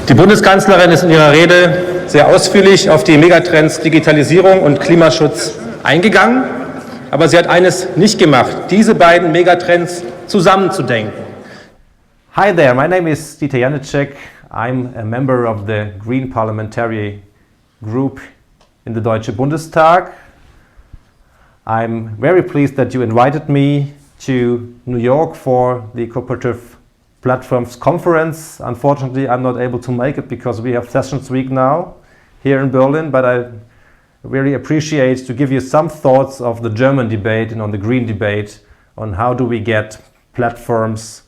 Die Bundeskanzlerin ist in ihrer Rede sehr ausführlich auf die Megatrends Digitalisierung und Klimaschutz eingegangen, aber sie hat eines nicht gemacht, diese beiden Megatrends zusammenzudenken. Hi there, my name is Dieter Janechek. I'm a member of the Green Parliamentary Group in the Deutsche Bundestag. I'm very pleased that you invited me to New York for the Cooperative Platforms Conference. Unfortunately, I'm not able to make it because we have Sessions Week now here in Berlin, but I really appreciate to give you some thoughts of the German debate and on the green debate on how do we get platforms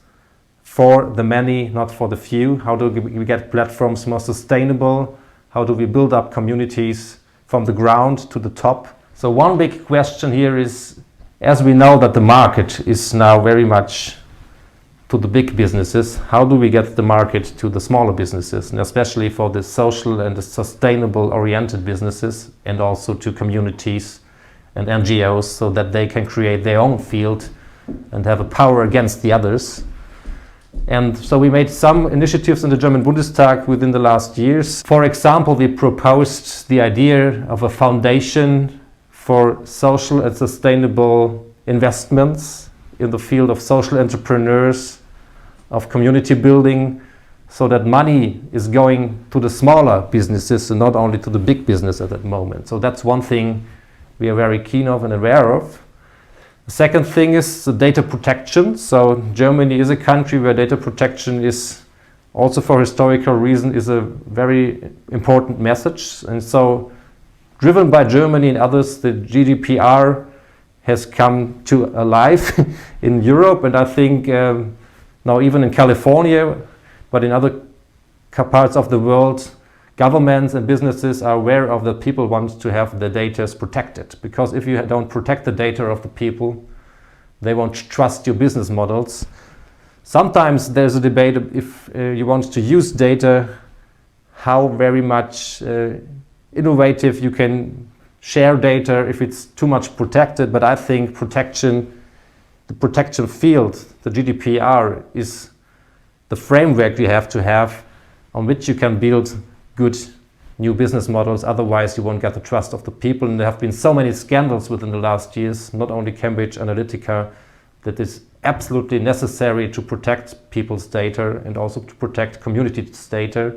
for the many, not for the few. How do we get platforms more sustainable? How do we build up communities from the ground to the top? So one big question here is, as we know that the market is now very much to the big businesses, how do we get the market to the smaller businesses, and especially for the social and the sustainable oriented businesses, and also to communities and NGOs so that they can create their own field and have a power against the others. And so we made some initiatives in the German Bundestag within the last years. For example, we proposed the idea of a foundation for social and sustainable investments in the field of social entrepreneurs, of community building, so that money is going to the smaller businesses and not only to the big business at that moment. So that's one thing we are very keen of and aware of. The second thing is the data protection. So Germany is a country where data protection is also for historical reason is a very important message. And so driven by Germany and others, the GDPR has come to life in Europe, and I think now even in California, but in other parts of the world, governments and businesses are aware of that people want to have the data protected. Because if you don't protect the data of the people, they won't trust your business models. Sometimes there's a debate if you want to use data, how very much innovative you can share data if it's too much protected, but I think the protection field, the GDPR, is the framework you have to have on which you can build good new business models. Otherwise you won't get the trust of the people, and there have been so many scandals within the last years, not only Cambridge Analytica, that it's absolutely necessary to protect people's data and also to protect communities' data.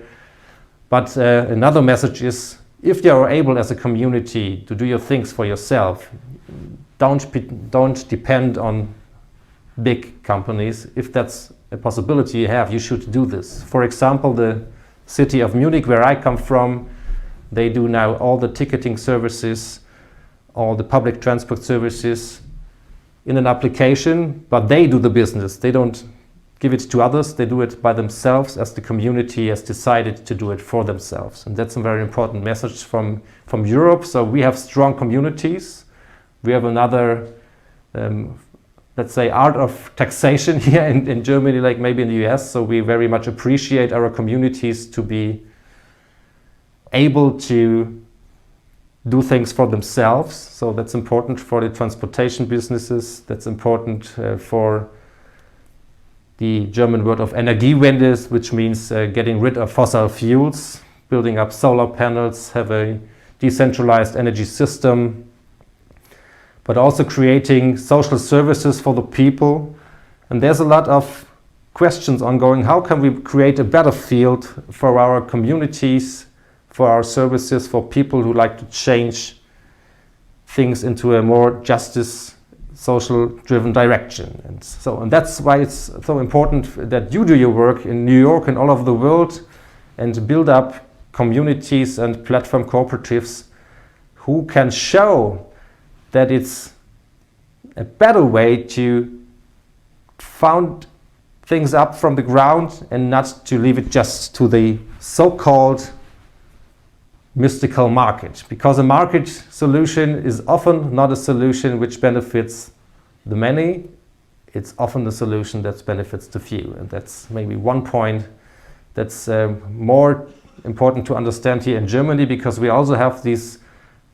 But another message is, if you are able as a community to do your things for yourself, don't depend on big companies. If that's a possibility you have, you should do this. For example, the city of Munich, where I come from, they do now all the ticketing services, all the public transport services in an application, but they do the business. They don't give it to others, they do it by themselves, as the community has decided to do it for themselves. And that's a very important message from Europe. So we have strong communities. We have another, let's say, art of taxation here in Germany, like maybe in the US. So we very much appreciate our communities to be able to do things for themselves. So that's important for the transportation businesses. That's important for the German word of Energiewende, which means getting rid of fossil fuels, building up solar panels, have a decentralized energy system, but also creating social services for the people. And there's a lot of questions ongoing. How can we create a better field for our communities, for our services, for people who like to change things into a more justice, social-driven direction? And that's why it's so important that you do your work in New York and all over the world and build up communities and platform cooperatives who can show that it's a better way to found things up from the ground and not to leave it just to the so-called mystical market, because a market solution is often not a solution which benefits the many. It's often the solution that benefits the few, and that's maybe one point that's more important to understand here in Germany, because we also have this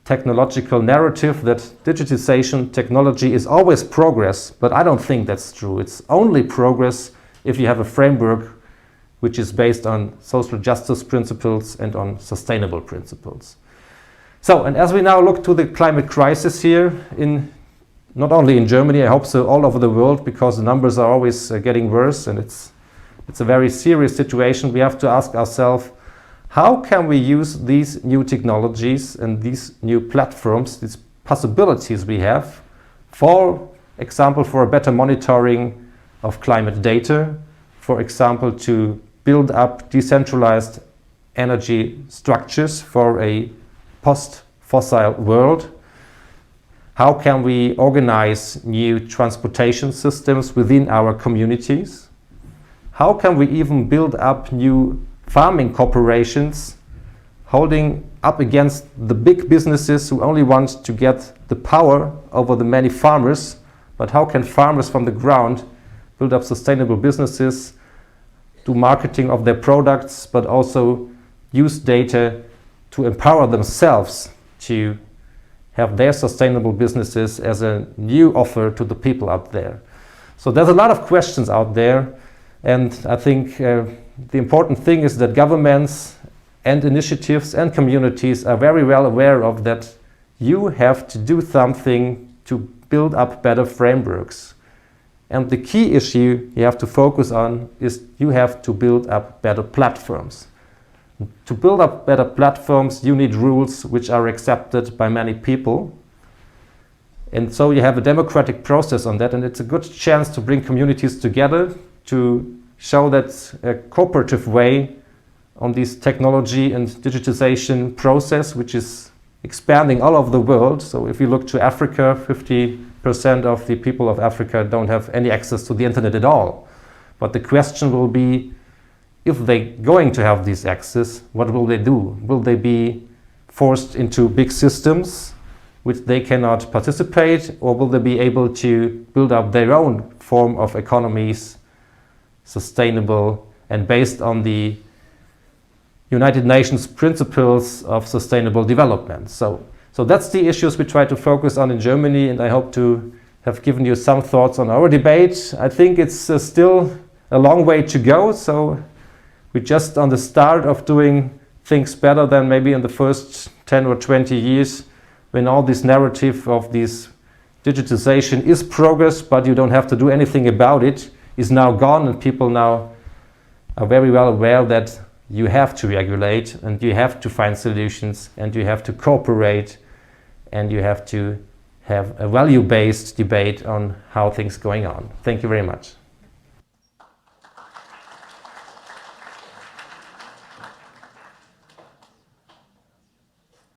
technological narrative that digitization technology is always progress, but I don't think that's true. It's only progress if you have a framework which is based on social justice principles and on sustainable principles. So, and as we now look to the climate crisis here, not only in Germany, I hope so all over the world, because the numbers are always getting worse, and it's a very serious situation. We have to ask ourselves, how can we use these new technologies and these new platforms, these possibilities we have, for example, for a better monitoring of climate data, for example, to build up decentralized energy structures for a post-fossil world? How can we organize new transportation systems within our communities? How can we even build up new farming corporations holding up against the big businesses who only want to get the power over the many farmers? But how can farmers from the ground build up sustainable businesses, do marketing of their products, but also use data to empower themselves to have their sustainable businesses as a new offer to the people out there? So there's a lot of questions out there, and I think the important thing is that governments and initiatives and communities are very well aware of that. You have to do something to build up better frameworks. And the key issue you have to focus on is you have to build up better platforms. To build up better platforms, you need rules which are accepted by many people. And so you have a democratic process on that, and it's a good chance to bring communities together to show that a cooperative way on this technology and digitization process, which is expanding all over the world. So if you look to Africa, 50% of the people of Africa don't have any access to the internet at all. But the question will be, if they're going to have this access, what will they do? Will they be forced into big systems which they cannot participate, or will they be able to build up their own form of economies, sustainable and based on the United Nations principles of sustainable development? So that's the issues we try to focus on in Germany, and I hope to have given you some thoughts on our debate. I think it's still a long way to go, so we're just on the start of doing things better than maybe in the first 10 or 20 years, when all this narrative of this digitization is progress, but you don't have to do anything about it, is now gone, and people now are very well aware that you have to regulate, and you have to find solutions, and you have to cooperate, and you have to have a value-based debate on how things going on. Thank you very much.